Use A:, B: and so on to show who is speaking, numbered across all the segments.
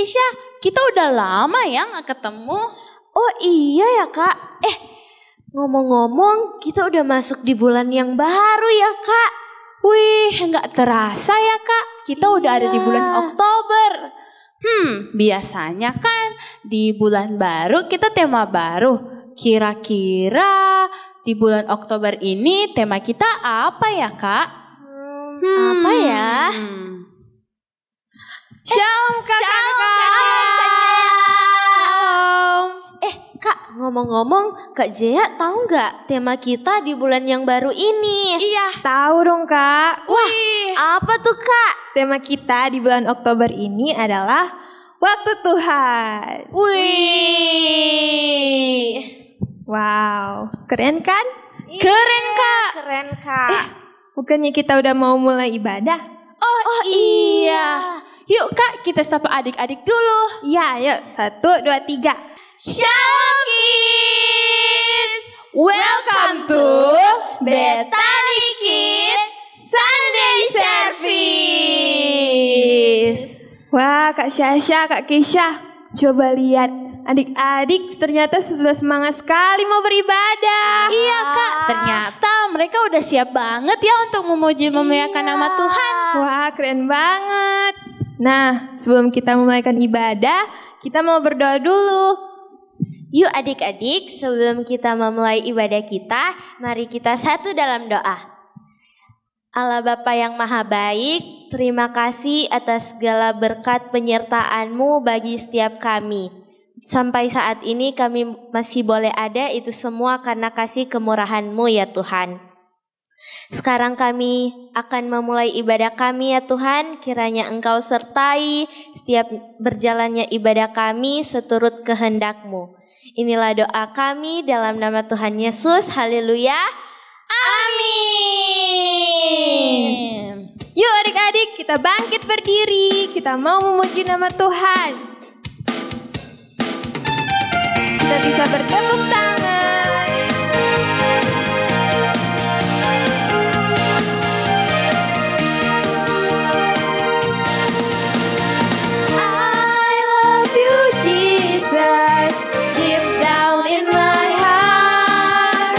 A: Keisha, kita udah lama ya nggak ketemu.
B: Oh iya ya Kak. Ngomong-ngomong, kita udah masuk di bulan yang baru ya Kak.
A: Wih, nggak terasa ya Kak, kita udah ada di bulan Oktober. Biasanya kan di bulan baru kita tema baru. Kira-kira di bulan Oktober ini tema kita apa ya Kak?
B: Apa ya?
C: Shalom kakak.
B: Kak, ngomong-ngomong, Kak Jea tahu nggak tema kita di bulan yang baru ini?
A: Iya.
C: Tahu dong Kak.
B: Wah, apa tuh Kak?
C: Tema kita di bulan Oktober ini adalah Waktu Tuhan.
B: Wih.
C: Wow, keren kan?
A: Keren Kak.
B: Keren Kak.
C: Bukannya kita udah mau mulai ibadah?
B: Oh iya.
A: Yuk Kak, kita sapa adik-adik dulu.
C: Iya, yuk. 1, 2, 3.
B: Shalom Kids.
A: Welcome to
B: Bethany Kids Sunday Service.
C: Wah, Kak Syasha, Kak Keisha, coba lihat. Adik-adik ternyata sudah semangat sekali mau beribadah.
A: Iya Kak, ternyata mereka udah siap banget ya untuk memuji memuliakan nama Tuhan.
C: Wah, keren banget. Nah, sebelum kita memulaikan ibadah, kita mau berdoa dulu.
B: Yuk adik-adik, sebelum kita memulai ibadah kita, mari kita satu dalam doa. Allah Bapa yang Maha Baik, terima kasih atas segala berkat penyertaan-Mu bagi setiap kami. Sampai saat ini kami masih boleh ada, itu semua karena kasih kemurahan-Mu ya Tuhan. Sekarang kami akan memulai ibadah kami ya Tuhan, kiranya Engkau sertai setiap berjalannya ibadah kami seturut kehendak-Mu. Inilah doa kami dalam nama Tuhan Yesus, haleluya, amin.
C: Yuk adik-adik, kita bangkit berdiri, kita mau memuji nama Tuhan. Kita bisa bertepuk tangan.
B: Deep down in my heart.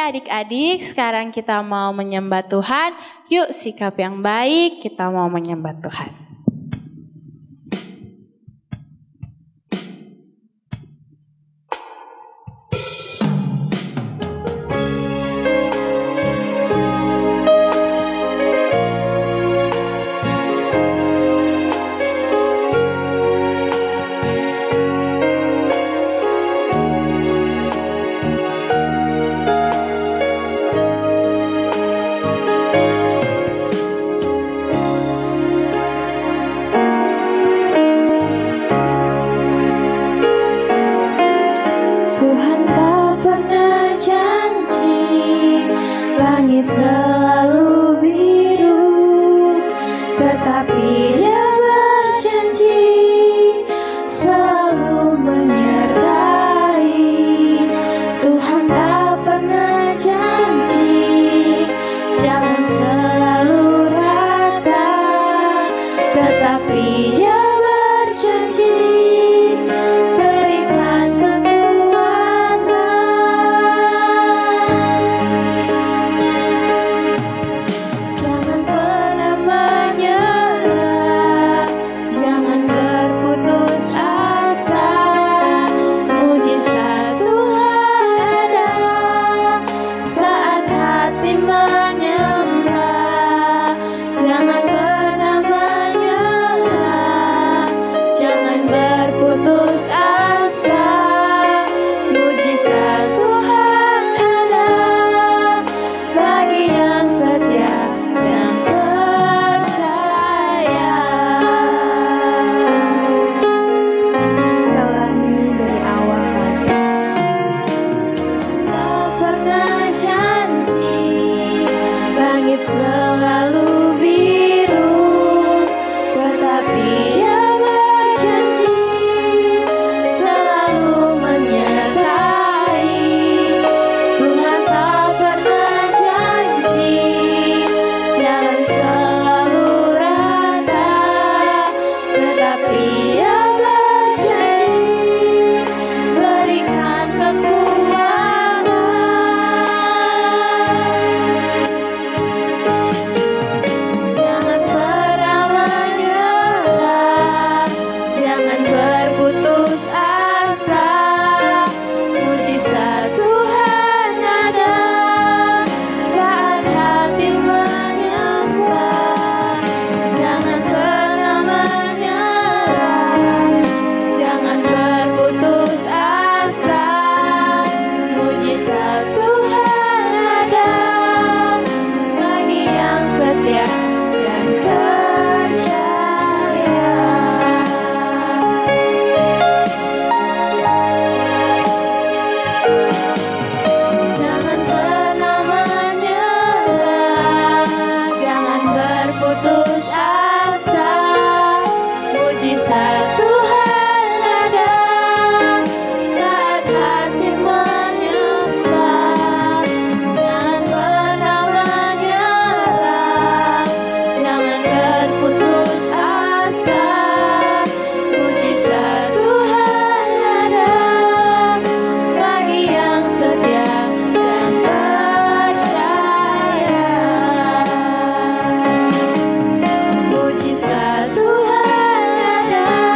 A: adik-adik, sekarang kita mau menyembah Tuhan. Yuk sikap yang baik, kita mau menyembah Tuhan.
C: Selalu biru, tetapi Dia berjanji selalu menyertai. Tuhan tak pernah janji jangan selalu rata, tetapi Dia berjanji berikan kekuatan. Jangan pernah menyerah, jangan berputus asa. Mujizat Tuhan ada saat hati menyembah. Jangan pernah menyerah, jangan berputus asa. Mujizat Tuhan ada bagi yang setia dan percaya. Kita ulangi dari awal. Tak pernah janji langit selalu biru, tetapi Dia berjanji selalu menyertai. Tuhan tak pernah janji jalan selalu rata, tetapi Dia berjanji berikan kekuatan. Jangan pernah menyerah, jangan berputus asa. Mujizat Tuhan ada saat hati menyembah. Jangan pernah menyerah, jangan berputus asa. Mujizat Tuhan ada bagi yang setia dan percaya. Jangan pernah menyerah, jangan berputus asa. Mujizat Tuhan ada saat hati menyembah. Jangan pernah menyerah, jangan berputus asa. Mujizat Tuhan ada bagi yang setia dan percaya. Mujizat Tuhan ada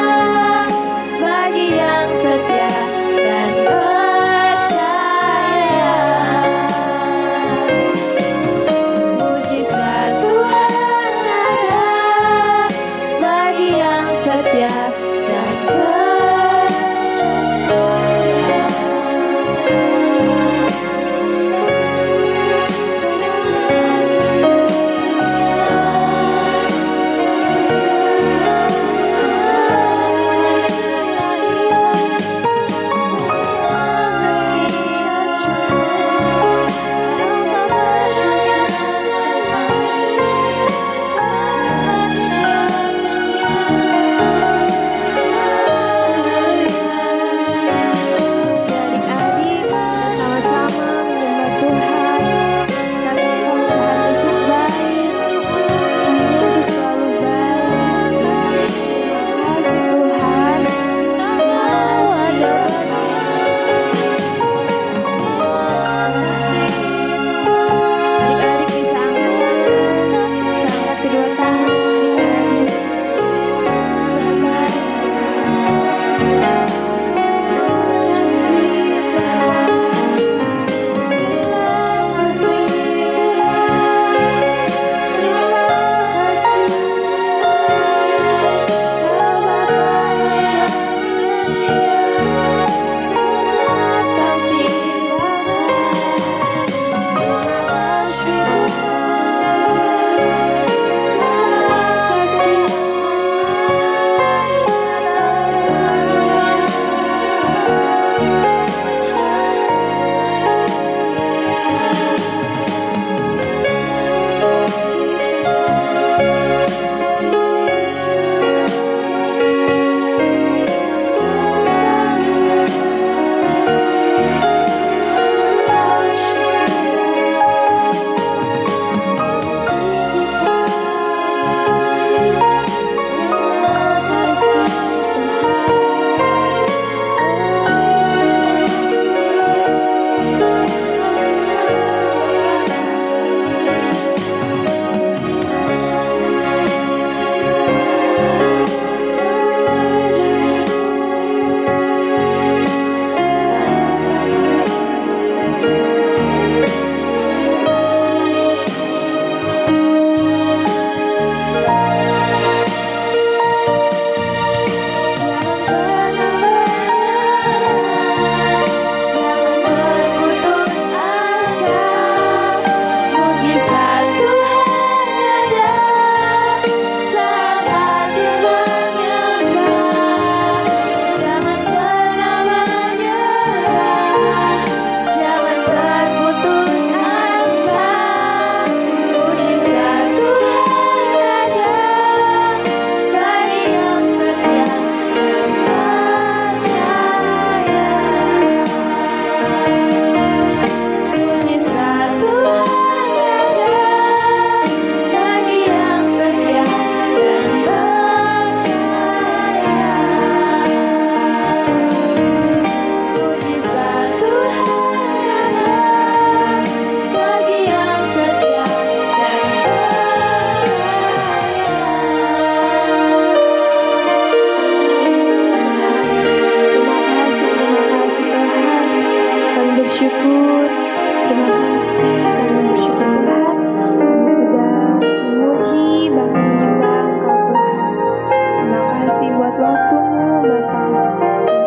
C: waktu-Mu Bapa yang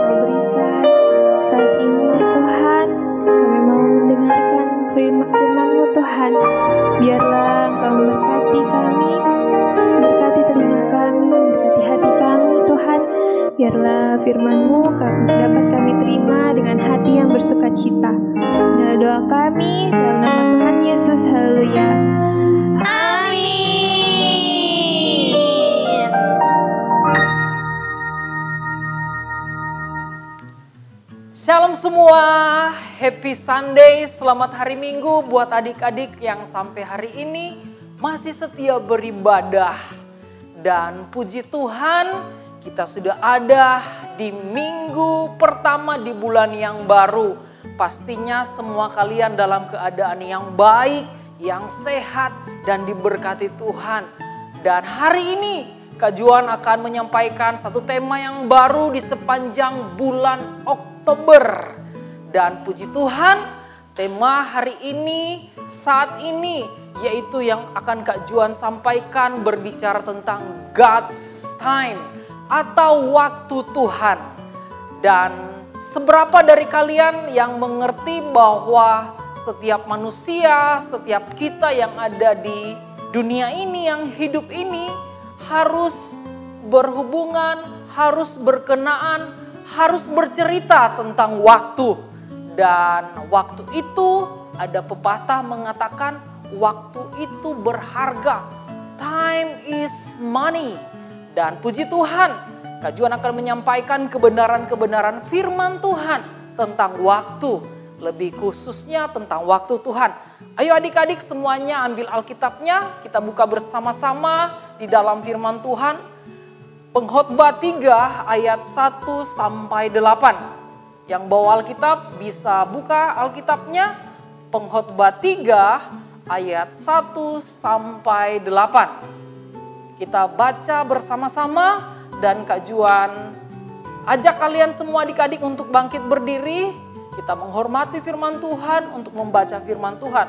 C: Kau berikan saat ini Tuhan. Kami mau mendengarkan firman-Mu Tuhan. Biarlah Engkau memberkati kami, berkati telinga kami, berkati hati kami Tuhan. Biarlah firman-Mu dapat kami terima dengan hati yang bersukacita. Inilah doa kami dalam nama Tuhan Yesus. Haleluya.
B: Amin.
D: Shalom semua, happy Sunday, selamat hari Minggu buat adik-adik yang sampai hari ini masih setia beribadah. Dan puji Tuhan, kita sudah ada di minggu pertama di bulan yang baru. Pastinya semua kalian dalam keadaan yang baik, yang sehat dan diberkati Tuhan. Dan hari ini Kak Juan akan menyampaikan satu tema yang baru di sepanjang bulan Oktober. Dan puji Tuhan, tema hari ini, saat ini, yaitu yang akan Kak Juan sampaikan berbicara tentang God's time atau waktu Tuhan. Dan seberapa dari kalian yang mengerti bahwa setiap manusia, setiap kita yang ada di dunia ini, yang hidup ini harus berhubungan, harus berkenaan, harus bercerita tentang waktu. Dan waktu itu ada pepatah mengatakan waktu itu berharga. Time is money. Dan puji Tuhan, Kak Juan akan menyampaikan kebenaran-kebenaran firman Tuhan tentang waktu. Lebih khususnya tentang waktu Tuhan. Ayo adik-adik semuanya ambil Alkitabnya, kita buka bersama-sama di dalam firman Tuhan. Pengkhotbah 3 ayat 1 sampai 8. Yang bawa Alkitab bisa buka Alkitabnya. Pengkhotbah 3 ayat 1 sampai 8. Kita baca bersama-sama dan Kak Juan ajak kalian semua adik-adik untuk bangkit berdiri. Kita menghormati firman Tuhan untuk membaca firman Tuhan.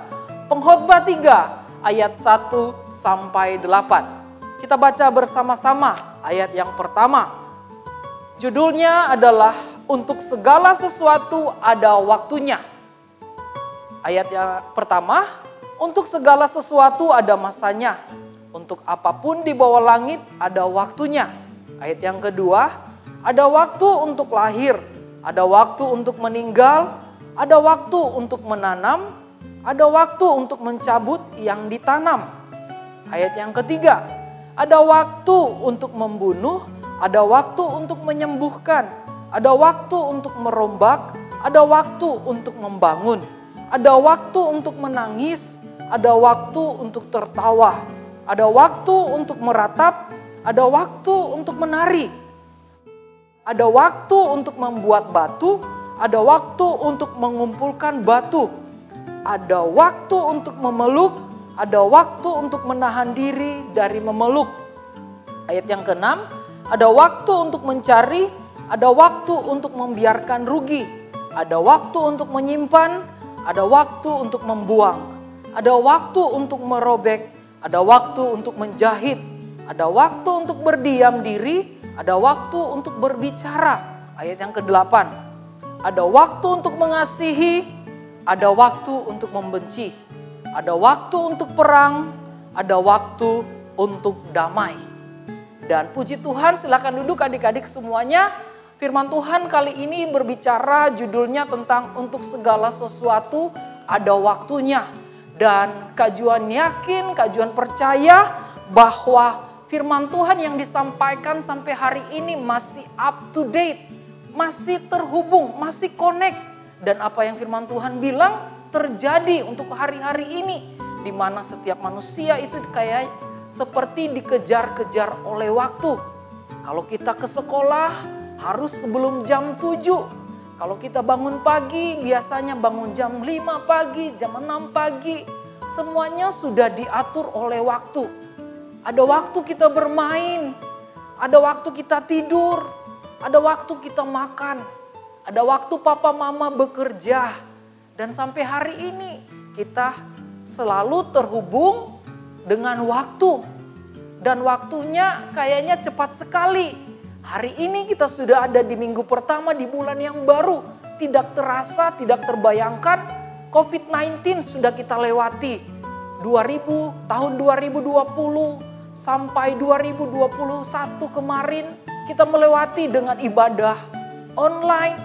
D: Pengkhotbah 3 ayat 1 sampai 8. Kita baca bersama-sama ayat yang pertama. Judulnya adalah untuk segala sesuatu ada waktunya. Ayat yang pertama, untuk segala sesuatu ada masanya. Untuk apapun di bawah langit ada waktunya. Ayat yang kedua, ada waktu untuk lahir. Ada waktu untuk meninggal, ada waktu untuk menanam, ada waktu untuk mencabut yang ditanam. Ayat yang ketiga, ada waktu untuk membunuh, ada waktu untuk menyembuhkan, ada waktu untuk merombak, ada waktu untuk membangun, ada waktu untuk menangis, ada waktu untuk tertawa, ada waktu untuk meratap, ada waktu untuk menari. Ada waktu untuk membuat batu, ada waktu untuk mengumpulkan batu. Ada waktu untuk memeluk, ada waktu untuk menahan diri dari memeluk. Ayat yang ke-6, ada waktu untuk mencari, ada waktu untuk membiarkan rugi. Ada waktu untuk menyimpan, ada waktu untuk membuang. Ada waktu untuk merobek, ada waktu untuk menjahit. Ada waktu untuk berdiam diri, ada waktu untuk berbicara. Ayat yang ke-8. Ada waktu untuk mengasihi, ada waktu untuk membenci. Ada waktu untuk perang, ada waktu untuk damai. Dan puji Tuhan, silakan duduk adik-adik semuanya. Firman Tuhan kali ini berbicara judulnya tentang untuk segala sesuatu ada waktunya. Dan Kak Juan yakin, Kak Juan percaya bahwa firman Tuhan yang disampaikan sampai hari ini masih up to date, masih terhubung, masih connect. Dan apa yang firman Tuhan bilang terjadi untuk hari-hari ini. Di mana setiap manusia itu kayak seperti dikejar-kejar oleh waktu. Kalau kita ke sekolah harus sebelum jam 7. Kalau kita bangun pagi biasanya bangun jam 5 pagi, jam 6 pagi. Semuanya sudah diatur oleh waktu. Ada waktu kita bermain, ada waktu kita tidur, ada waktu kita makan, ada waktu papa mama bekerja. Dan sampai hari ini kita selalu terhubung dengan waktu. Dan waktunya kayaknya cepat sekali. Hari ini kita sudah ada di minggu pertama di bulan yang baru. Tidak terasa, tidak terbayangkan COVID-19 sudah kita lewati. Tahun 2020 sampai 2021 kemarin kita melewati dengan ibadah online,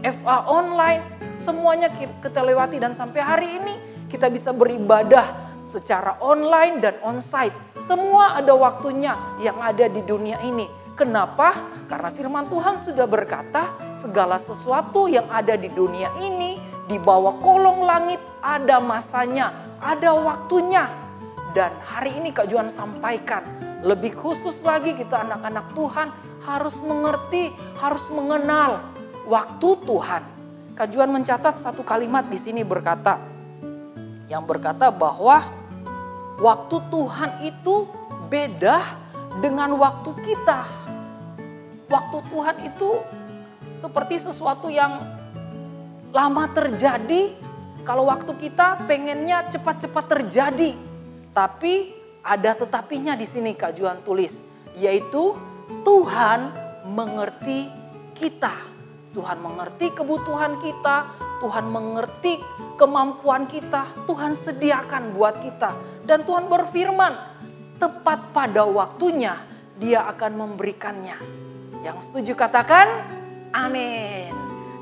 D: FA online. Semuanya kita lewati dan sampai hari ini kita bisa beribadah secara online dan onsite. Semua ada waktunya yang ada di dunia ini. Kenapa? Karena firman Tuhan sudah berkata segala sesuatu yang ada di dunia ini di bawah kolong langit ada masanya, ada waktunya. Dan hari ini Kak Juan sampaikan lebih khusus lagi kita anak-anak Tuhan harus mengerti, harus mengenal waktu Tuhan. Kak Juan mencatat satu kalimat di sini berkata, yang berkata bahwa waktu Tuhan itu beda dengan waktu kita. Waktu Tuhan itu seperti sesuatu yang lama terjadi. Kalau waktu kita pengennya cepat-cepat terjadi. Tapi ada tetapinya di sini Kak Juan tulis. Yaitu Tuhan mengerti kita. Tuhan mengerti kebutuhan kita. Tuhan mengerti kemampuan kita. Tuhan sediakan buat kita. Dan Tuhan berfirman, tepat pada waktunya Dia akan memberikannya. Yang setuju katakan amin.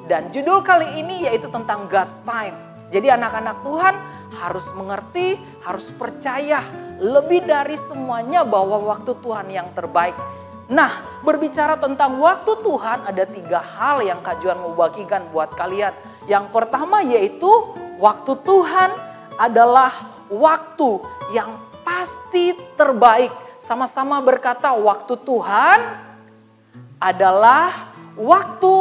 D: Dan judul kali ini yaitu tentang God's time. Jadi anak-anak Tuhan harus mengerti, harus percaya lebih dari semuanya bahwa waktu Tuhan yang terbaik. Nah, berbicara tentang waktu Tuhan ada 3 hal yang Kak Juan mau bagikan buat kalian. Yang pertama yaitu waktu Tuhan adalah waktu yang pasti terbaik. Sama-sama berkata waktu Tuhan adalah waktu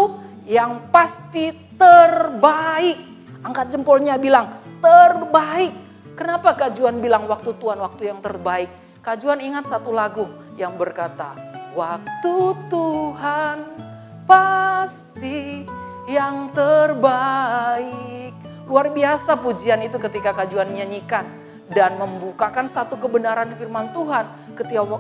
D: yang pasti terbaik. Angkat jempolnya bilang terbaik. Kenapa Kak Juan bilang waktu Tuhan waktu yang terbaik? Kak Juan ingat satu lagu yang berkata, waktu Tuhan pasti yang terbaik. Luar biasa pujian itu ketika Kak Juan nyanyikan dan membukakan satu kebenaran firman Tuhan.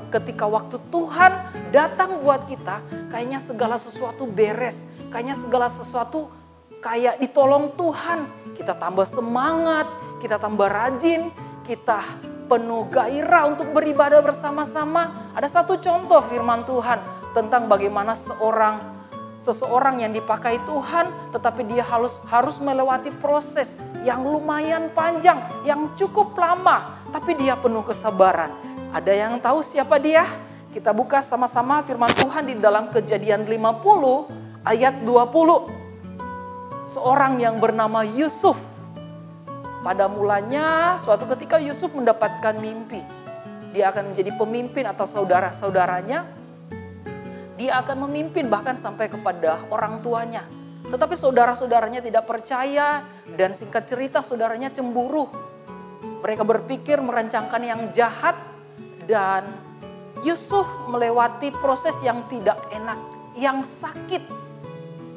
D: Ketika waktu Tuhan datang buat kita, kayaknya segala sesuatu beres, kayaknya segala sesuatu kayak ditolong Tuhan. Kita tambah semangat, kita tambah rajin, kita penuh gairah untuk beribadah bersama-sama. Ada satu contoh firman Tuhan tentang bagaimana seseorang yang dipakai Tuhan, tetapi dia harus melewati proses yang lumayan panjang, yang cukup lama, tapi dia penuh kesabaran. Ada yang tahu siapa dia? Kita buka sama-sama firman Tuhan di dalam Kejadian 50 ayat 20. Seorang yang bernama Yusuf. Pada mulanya suatu ketika Yusuf mendapatkan mimpi. Dia akan menjadi pemimpin atau saudara-saudaranya. Dia akan memimpin bahkan sampai kepada orang tuanya. Tetapi saudara-saudaranya tidak percaya dan singkat cerita saudaranya cemburu. Mereka berpikir merancangkan yang jahat dan Yusuf melewati proses yang tidak enak, yang sakit.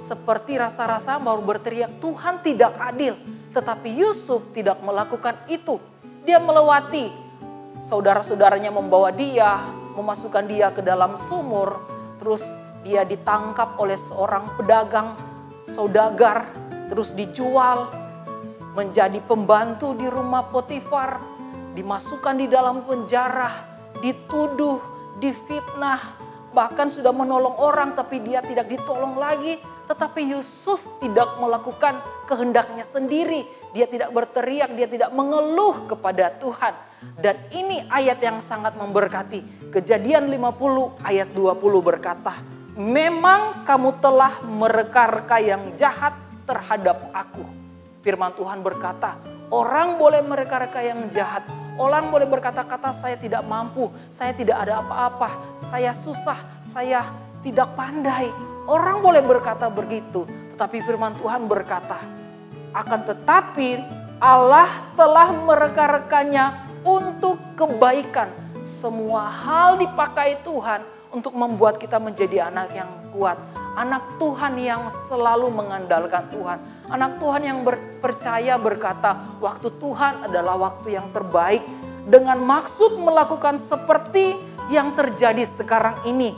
D: Seperti rasa-rasa mau berteriak Tuhan tidak adil. Tetapi Yusuf tidak melakukan itu. Dia melewati, saudara-saudaranya membawa dia, memasukkan dia ke dalam sumur. Terus dia ditangkap oleh seorang pedagang, saudagar. Terus dijual, menjadi pembantu di rumah Potifar. Dimasukkan di dalam penjara, dituduh, difitnah. Bahkan sudah menolong orang tapi dia tidak ditolong lagi. Tetapi Yusuf tidak melakukan kehendaknya sendiri. Dia tidak berteriak, dia tidak mengeluh kepada Tuhan. Dan ini ayat yang sangat memberkati. Kejadian 50 ayat 20 berkata, memang kamu telah mereka-reka yang jahat terhadap aku. Firman Tuhan berkata, orang boleh mereka-reka yang jahat. Orang boleh berkata-kata saya tidak mampu, saya tidak ada apa-apa, saya susah, saya tidak pandai. Orang boleh berkata begitu, tetapi firman Tuhan berkata, akan tetapi Allah telah mereka-rekanya untuk kebaikan. Semua hal dipakai Tuhan untuk membuat kita menjadi anak yang kuat. Anak Tuhan yang selalu mengandalkan Tuhan. Anak Tuhan yang percaya berkata, waktu Tuhan adalah waktu yang terbaik. Dengan maksud melakukan seperti yang terjadi sekarang ini.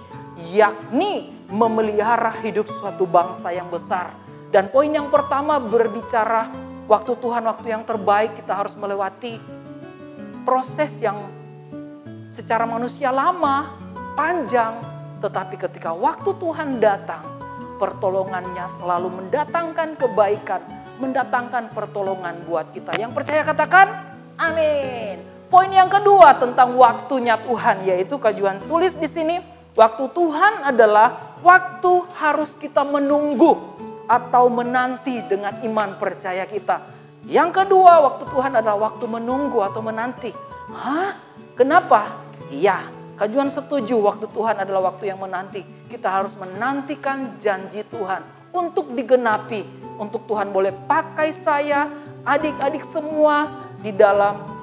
D: Yakni memelihara hidup suatu bangsa yang besar. Dan poin yang pertama berbicara waktu Tuhan, waktu yang terbaik. Kita harus melewati proses yang secara manusia lama, panjang. Tetapi ketika waktu Tuhan datang, pertolongannya selalu mendatangkan kebaikan, mendatangkan pertolongan buat kita. Yang percaya katakan amin. Poin yang kedua tentang waktunya Tuhan, yaitu Kak Juan tulis di sini, waktu Tuhan adalah waktu harus kita menunggu atau menanti dengan iman percaya kita. Yang kedua, waktu Tuhan adalah waktu menunggu atau menanti. Hah? Kenapa? Iya, Kak Juan setuju waktu Tuhan adalah waktu yang menanti. Kita harus menantikan janji Tuhan untuk digenapi. Untuk Tuhan boleh pakai saya, adik-adik semua di dalam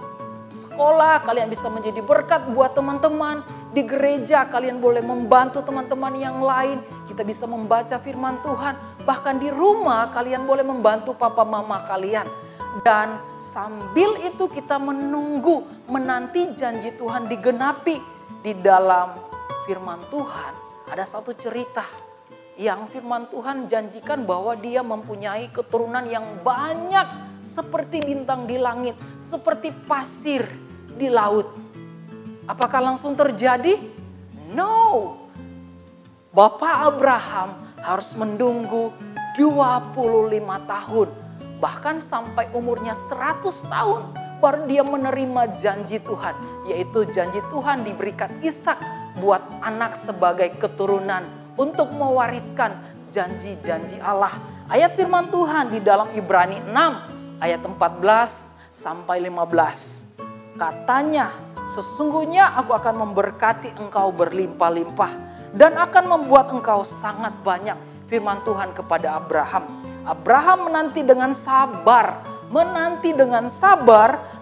D: sekolah, kalian bisa menjadi berkat buat teman-teman. Di gereja kalian boleh membantu teman-teman yang lain. Kita bisa membaca firman Tuhan. Bahkan di rumah kalian boleh membantu papa mama kalian. Dan sambil itu kita menunggu, menanti janji Tuhan digenapi. Di dalam firman Tuhan ada satu cerita yang firman Tuhan janjikan bahwa dia mempunyai keturunan yang banyak. Seperti bintang di langit, seperti pasir di laut. Apakah langsung terjadi? No. Bapak Abraham harus menunggu 25 tahun. Bahkan sampai umurnya 100 tahun baru dia menerima janji Tuhan. Yaitu janji Tuhan diberikan Ishak buat anak sebagai keturunan untuk mewariskan janji-janji Allah. Ayat firman Tuhan di dalam Ibrani 6 ayat 14 sampai 15. Katanya, sesungguhnya aku akan memberkati engkau berlimpah-limpah dan akan membuat engkau sangat banyak. Firman Tuhan kepada Abraham. Abraham menanti dengan sabar,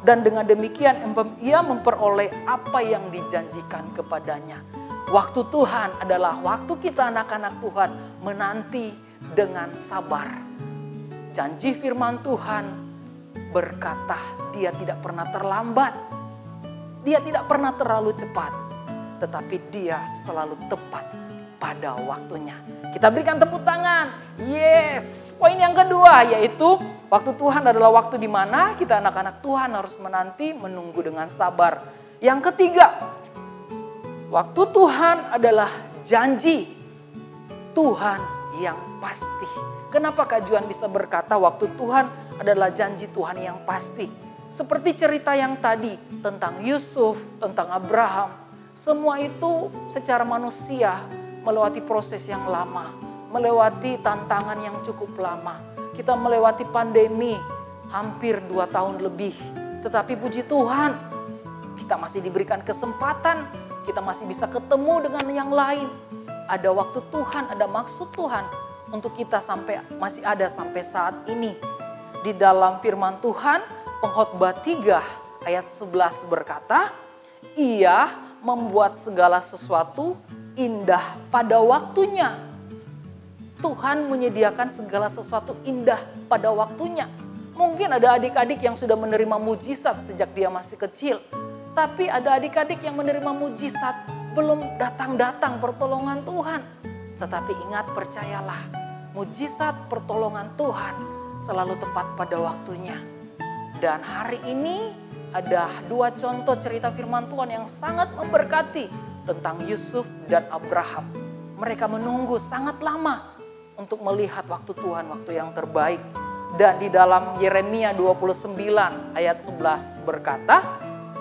D: dan dengan demikian ia memperoleh apa yang dijanjikan kepadanya. Waktu Tuhan adalah waktu kita anak-anak Tuhan menanti dengan sabar. Janji firman Tuhan berkata dia tidak pernah terlambat. Dia tidak pernah terlalu cepat. Tetapi dia selalu tepat pada waktunya. Kita berikan tepuk tangan. Yes. Poin yang kedua yaitu waktu Tuhan adalah waktu di mana kita anak-anak Tuhan harus menanti, menunggu dengan sabar. Yang ketiga, waktu Tuhan adalah janji Tuhan yang pasti. Kenapa Kak Juan bisa berkata waktu Tuhan adalah janji Tuhan yang pasti? Seperti cerita yang tadi tentang Yusuf, tentang Abraham. Semua itu secara manusia melewati proses yang lama. Melewati tantangan yang cukup lama. Kita melewati pandemi hampir 2 tahun lebih. Tetapi puji Tuhan, kita masih diberikan kesempatan. Kita masih bisa ketemu dengan yang lain. Ada waktu Tuhan, ada maksud Tuhan untuk kita masih ada sampai saat ini. Di dalam firman Tuhan, Pengkhotbah 3 ayat 11 berkata, Ia membuat segala sesuatu indah pada waktunya. Tuhan menyediakan segala sesuatu indah pada waktunya. Mungkin ada adik-adik yang sudah menerima mujizat sejak dia masih kecil. Tapi ada adik-adik yang menerima mujizat belum datang-datang pertolongan Tuhan. Tetapi ingat, percayalah, mujizat pertolongan Tuhan selalu tepat pada waktunya. Dan hari ini ada 2 contoh cerita firman Tuhan yang sangat memberkati tentang Yusuf dan Abraham. Mereka menunggu sangat lama untuk melihat waktu Tuhan, waktu yang terbaik. Dan di dalam Yeremia 29 ayat 11 berkata,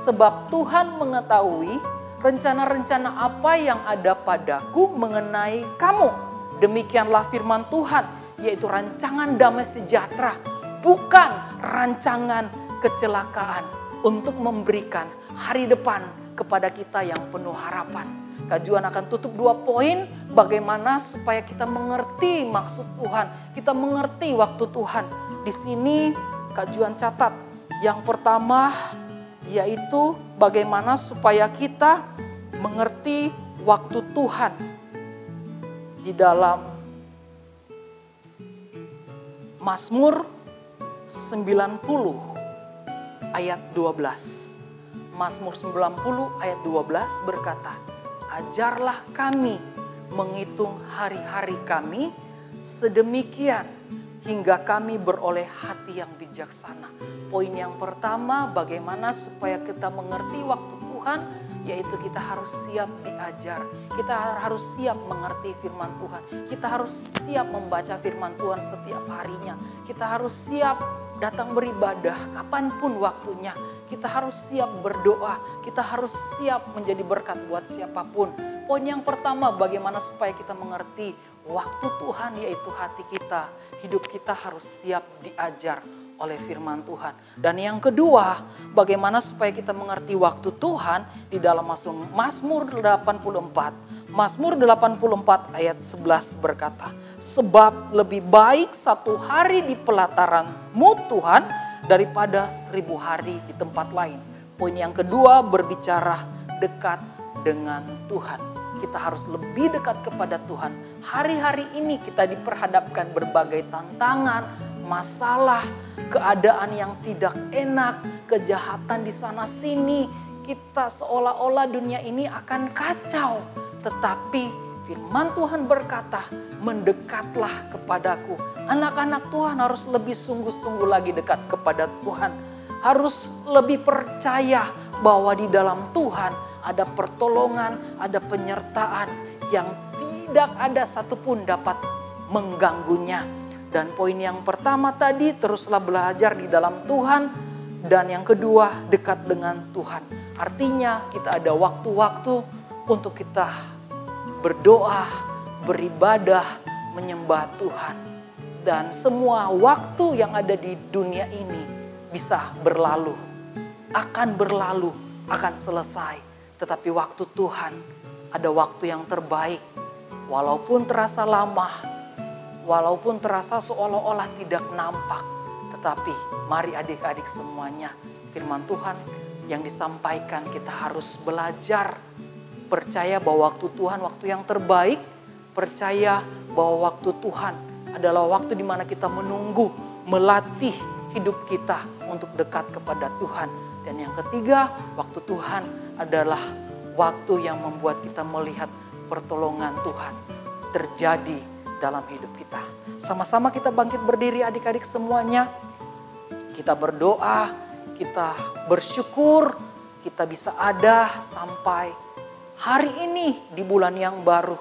D: sebab Tuhan mengetahui rencana-rencana apa yang ada padaku mengenai kamu. Demikianlah firman Tuhan, yaitu rancangan damai sejahtera, bukan rancangan kecelakaan, untuk memberikan hari depan kepada kita yang penuh harapan. Kak Juan akan tutup 2 poin bagaimana supaya kita mengerti maksud Tuhan, kita mengerti waktu Tuhan. Di sini Kak Juan catat, yang pertama yaitu bagaimana supaya kita mengerti waktu Tuhan. Di dalam Mazmur 90 ayat 12. Mazmur 90 ayat 12 berkata, ajarlah kami menghitung hari-hari kami sedemikian hingga kami beroleh hati yang bijaksana. Poin yang pertama, bagaimana supaya kita mengerti waktu Tuhan, yaitu kita harus siap diajar. Kita harus siap mengerti firman Tuhan. Kita harus siap membaca firman Tuhan setiap harinya. Kita harus siap datang beribadah kapanpun waktunya. Kita harus siap berdoa. Kita harus siap menjadi berkat buat siapapun. Poin yang pertama, bagaimana supaya kita mengerti waktu Tuhan, yaitu hati kita. Hidup kita harus siap diajar oleh firman Tuhan. Dan yang kedua, bagaimana supaya kita mengerti waktu Tuhan di dalam Mazmur 84. Mazmur 84 ayat 11 berkata, sebab lebih baik 1 hari di pelataran-Mu Tuhan daripada 1000 hari di tempat lain. Poin yang kedua berbicara dekat dengan Tuhan. Kita harus lebih dekat kepada Tuhan. Hari-hari ini kita diperhadapkan berbagai tantangan, masalah, keadaan yang tidak enak, kejahatan di sana sini. Kita seolah-olah dunia ini akan kacau. Tetapi firman Tuhan berkata, mendekatlah kepadaku. Anak-anak Tuhan harus lebih sungguh-sungguh lagi dekat kepada Tuhan. Harus lebih percaya bahwa di dalam Tuhan ada pertolongan, ada penyertaan yang tidak ada satupun dapat mengganggunya. Dan poin yang pertama tadi, teruslah belajar di dalam Tuhan. Dan yang kedua, dekat dengan Tuhan. Artinya kita ada waktu-waktu untuk kita berdoa, beribadah, menyembah Tuhan. Dan semua waktu yang ada di dunia ini bisa berlalu, akan selesai. Tetapi waktu Tuhan ada waktu yang terbaik. Walaupun terasa lama, walaupun terasa seolah-olah tidak nampak. Tetapi mari adik-adik semuanya, firman Tuhan yang disampaikan kita harus belajar. Percaya bahwa waktu Tuhan waktu yang terbaik. Percaya bahwa waktu Tuhan adalah waktu di mana kita menunggu, melatih hidup kita untuk dekat kepada Tuhan. Dan yang ketiga, waktu Tuhan adalah waktu yang membuat kita melihat pertolongan Tuhan terjadi dalam hidup kita. Sama-sama kita bangkit berdiri adik-adik semuanya. Kita berdoa, kita bersyukur, kita bisa ada sampai hari ini di bulan yang baru.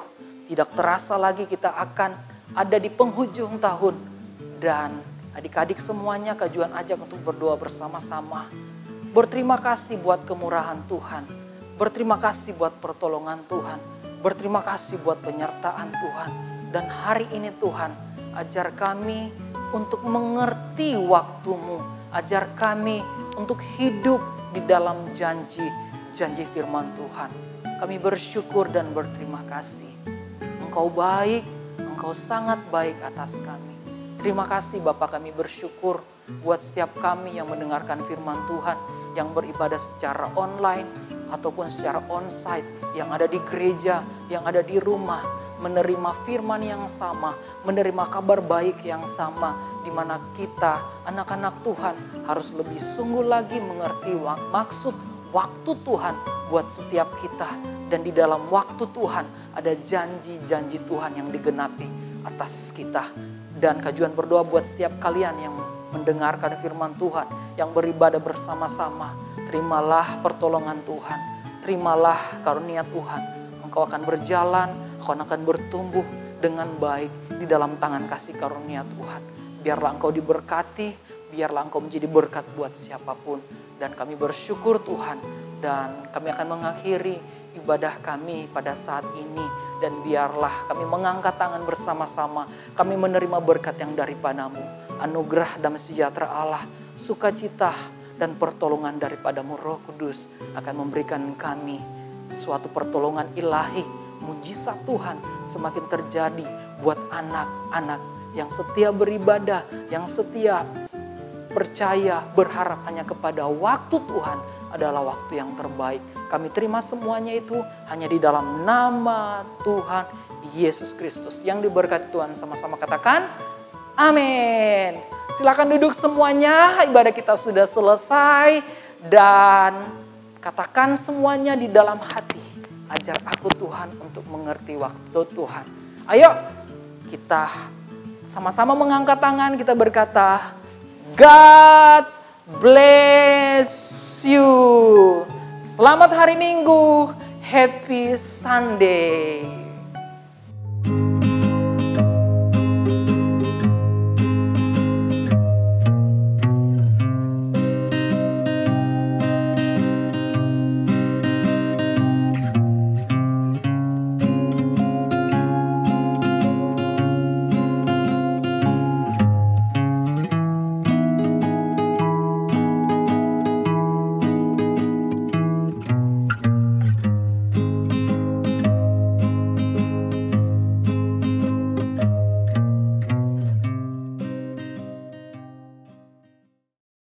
D: Tidak terasa lagi kita akan ada di penghujung tahun. Dan adik-adik semuanya Kak Juan ajak untuk berdoa bersama-sama. Berterima kasih buat kemurahan Tuhan. Berterima kasih buat pertolongan Tuhan. Berterima kasih buat penyertaan Tuhan. Dan hari ini Tuhan, ajar kami untuk mengerti waktu-Mu. Ajar kami untuk hidup di dalam janji firman Tuhan. Kami bersyukur dan berterima kasih. Engkau baik, Engkau sangat baik atas kami. Terima kasih Bapa, kami bersyukur buat setiap kami yang mendengarkan firman Tuhan, yang beribadah secara online ataupun secara onsite, yang ada di gereja, yang ada di rumah, menerima firman yang sama, menerima kabar baik yang sama, di mana kita anak-anak Tuhan harus lebih sungguh lagi mengerti maksud waktu Tuhan buat setiap kita. Dan di dalam waktu Tuhan ada janji-janji Tuhan yang digenapi atas kita. Dan Kak Juan berdoa buat setiap kalian yang mendengarkan firman Tuhan, yang beribadah bersama-sama. Terimalah pertolongan Tuhan, terimalah karunia Tuhan. Engkau akan berjalan, engkau akan bertumbuh dengan baik di dalam tangan kasih karunia Tuhan. Biarlah engkau diberkati, biarlah engkau menjadi berkat buat siapapun. Dan kami bersyukur Tuhan, dan kami akan mengakhiri ibadah kami pada saat ini. Dan biarlah kami mengangkat tangan bersama-sama, kami menerima berkat yang daripada-Mu. Anugerah damai sejahtera Allah, sukacita dan pertolongan daripada-Mu Roh Kudus akan memberikan kami suatu pertolongan ilahi, mujizat Tuhan semakin terjadi buat anak-anak yang setia beribadah, yang setia percaya, berharap hanya kepada waktu Tuhan adalah waktu yang terbaik. Kami terima semuanya itu hanya di dalam nama Tuhan Yesus Kristus. Yang diberkati Tuhan, sama-sama katakan amin. Silakan duduk semuanya, ibadah kita sudah selesai. Dan katakan semuanya di dalam hati, Ajar aku Tuhan untuk mengerti waktu Tuhan. Ayo kita sama-sama mengangkat tangan, kita berkata, God bless you. Selamat hari Minggu, happy Sunday.